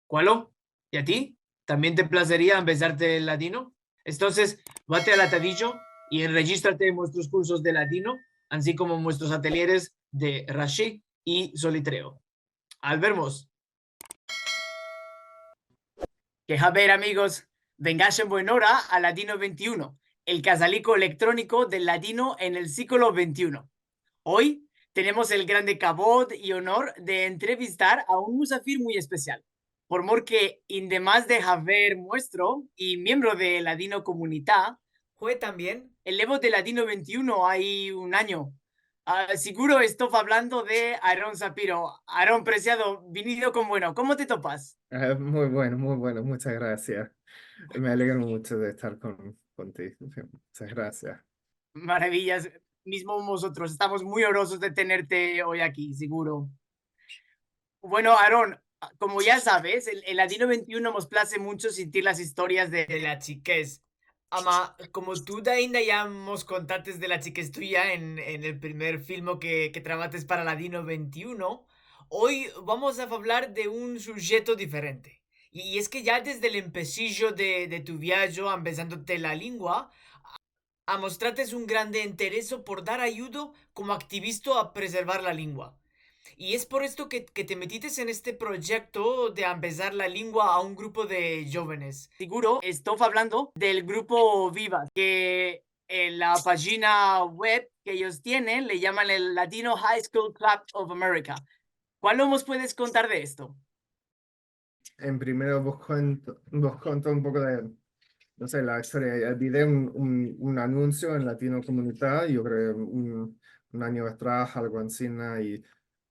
¿Cuál? ¿Y a ti? ¿También te placería empezarte el latino? Entonces, vate al Atadillo y regístrate en nuestros cursos de latino, así como en nuestros ateliers de Rashi y Solitreo. Al vermos. Que a ver, amigos, vengáis en buen hora a Latino 21, el casalico electrónico del latino en el siglo XXI. Hoy tenemos el grande cabot y honor de entrevistar a un musafir muy especial, por mor que, además de haber muestro y miembro de Ladino Comunidad, fue también el Evo de Ladino 21 hay un año. Seguro estoy hablando de Aarón Zapiro. Aarón Preciado, venido con bueno. ¿Cómo te topas? Muy bueno, muchas gracias. Me alegro mucho de estar contigo. Muchas gracias. Maravillas. Mismo nosotros estamos muy orosos de tenerte hoy aquí, seguro. Bueno, Aarón, como ya sabes, el Latino 21 nos place mucho sentir las historias de la chiquez. Ama, como tú ainda ya nos contaste de la chiquez tuya en el primer filme que trabates para Latino 21, hoy vamos a hablar de un sujeto diferente. Y es que ya desde el empecillo de tu viaje, empezándote la lengua, a mostrates un grande interés por dar ayuda como activista a preservar la lengua. Y es por esto que te metiste en este proyecto de empezar la lengua a un grupo de jóvenes. Seguro, estoy hablando del grupo Viva, que en la página web que ellos tienen le llaman el Latino High School Club of America. ¿Cuál nos puedes contar de esto? En primero vos cuento un poco de, no sé, la historia. Vi de un anuncio en Latino Comunidad, yo creo un año atrás, algo así, ¿no?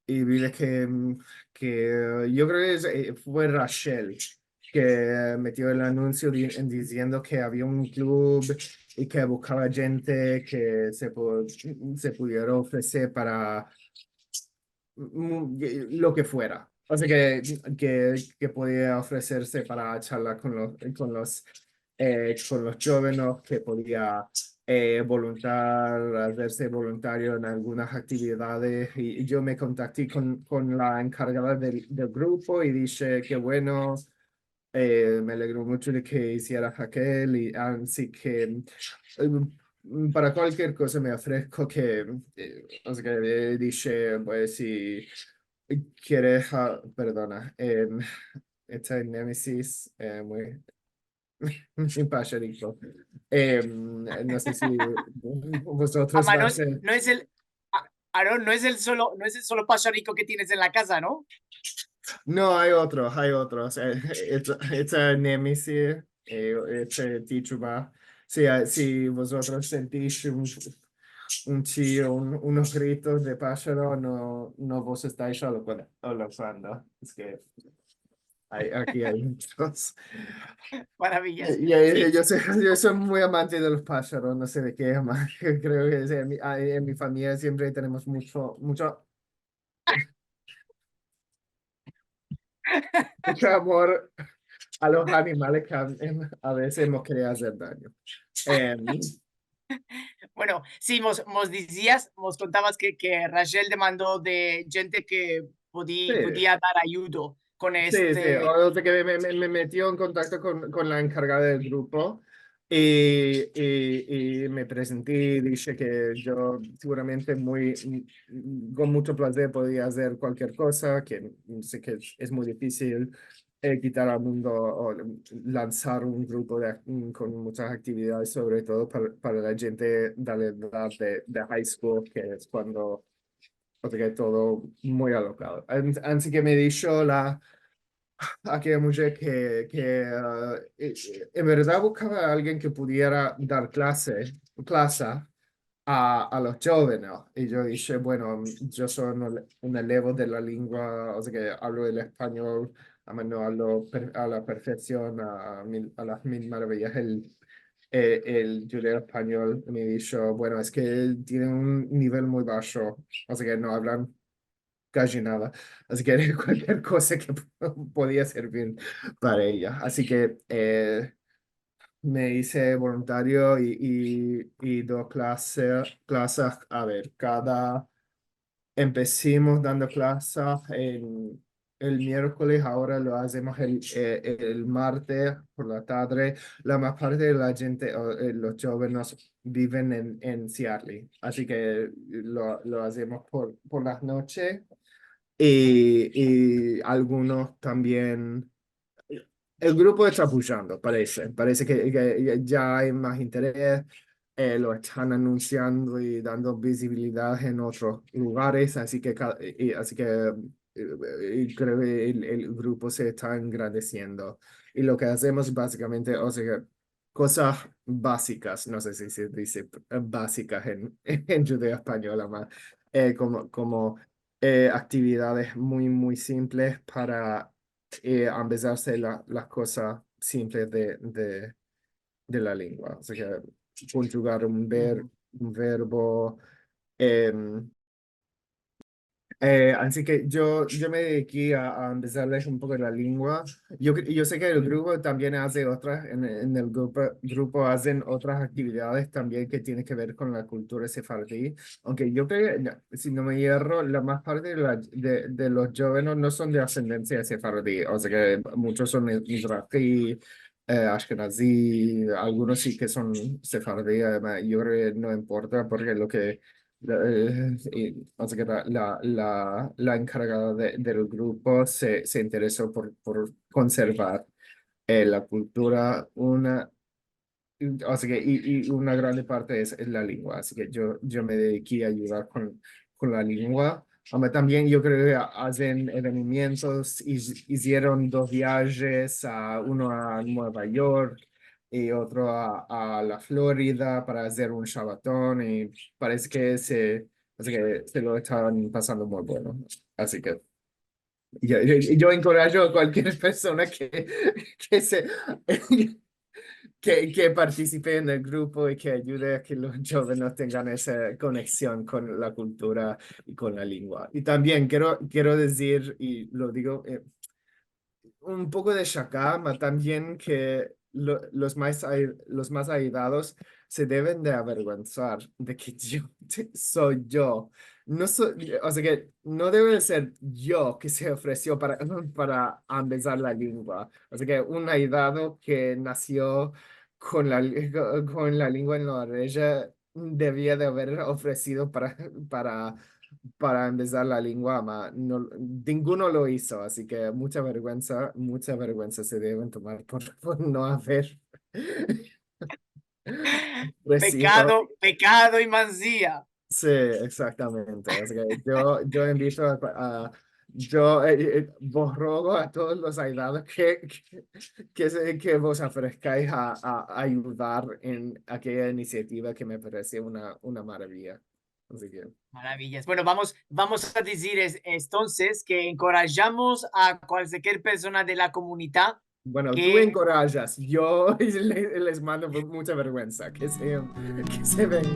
Y vi de que yo creo que fue Rachel que metió el anuncio diciendo que había un club y que buscaba gente que se pudiera ofrecer para lo que fuera. O sea, que podía ofrecerse para charlar con los jóvenes, que podía hacerse voluntario en algunas actividades. Y yo me contacté con la encargada del grupo y dije que bueno, me alegró mucho de que hiciera aquel y así que para cualquier cosa me ofrezco que, o sea, que dije, pues si quieres, perdona, esta Nemesis, muy simpático. No sé si vosotros Ama, no vais es, no es el... Aarón, no es el solo pajarito que tienes en la casa, ¿no? No, hay otros. Esta Nemesis, este Tichuba. Si vosotros sentís un chío, unos gritos de pájaro, no vos estáis solo usando. Es que aquí hay muchos. Maravillas. Yo, Sí, yo soy muy amante de los pájaros, no sé de qué más. Creo que en mi familia siempre tenemos mucho amor a los animales que a veces hemos querido hacer daño. Em, bueno, sí, nos contabas que Rachel demandó de gente que sí, podía dar ayuda con sí. este. O sea que me metió en contacto con la encargada del grupo y me presenté y dije que yo seguramente con mucho placer podía hacer cualquier cosa, que sé que es muy difícil quitar al mundo o lanzar un grupo con muchas actividades, sobre todo para la gente de la edad de high school, que es cuando o sea, que todo muy alocado. Así que me dijo aquella mujer que en verdad buscaba a alguien que pudiera dar clase a los jóvenes. Y yo dije, bueno, yo soy un elevo de la lengua, o sea que hablo el español, a menos hablo a la perfección, a las mil maravillas. El judeo español me dijo, bueno, es que tiene un nivel muy bajo, o sea que no hablan casi nada. Así que cualquier cosa que podía servir para ella. Así que me hice voluntario y dos clases, a ver, empecimos dando clases el miércoles, ahora lo hacemos el martes por la tarde. La más parte de la gente, los jóvenes viven en Seattle, así que lo hacemos por las noches y algunos también. El grupo está pushando, parece que ya hay más interés, lo están anunciando y dando visibilidad en otros lugares, así que y creo que el grupo se está engrandeciendo. Y lo que hacemos básicamente, o sea, cosas básicas, no sé si se dice básicas en judeo español, más, como actividades muy simples para empezar a hacer las cosas simples de la lengua. O sea, que conjugar Ujú. un verbo. em, Así que yo me dediqué a empezarles un poco la lengua. Yo sé que el grupo también hace otras, en el grupo hacen otras actividades también que tienen que ver con la cultura sefardí. Aunque yo creo, no, si no me hierro, la más parte de los jóvenes no son de ascendencia sefardí. O sea que muchos son mizrahi, ashkenazí, algunos sí que son sefardí. Además, yo creo que no importa porque o sea que la encargada del grupo se interesó por conservar la cultura, o sea que, y una grande parte es la lengua, así que yo me dediqué a ayudar con la lengua. Aunque también yo creo que hacen eventos, hicieron dos viajes, uno a Nueva York y otro a la Florida para hacer un Shabbatón y parece que así que se lo estaban pasando muy bueno. Así que yo encorajo a cualquier persona que se que participe en el grupo y que ayude a que los jóvenes tengan esa conexión con la cultura y con la lengua. Y también quiero decir, y lo digo un poco de shakama también que los más ayudados se deben de avergonzar de que soy yo. No soy, o sea que no debe de ser yo que se ofreció para empezar la lengua. O sea que un ayudado que nació con la lengua en la oreja debía de haber ofrecido para para empezar la lengua, no, ninguno lo hizo, así que mucha vergüenza se deben tomar por no haber ofrecido. Pecado, pecado y mancía. Sí, exactamente. Así que yo invito vos rogo a todos los ayudados que vos ofrezcáis a ayudar en aquella iniciativa que me parece una maravilla. Así que. Maravillas. Bueno, vamos a decir entonces que encorajamos a cualquier persona de la comunidad Bueno, tú que encorajas, yo les mando mucha vergüenza que se ven.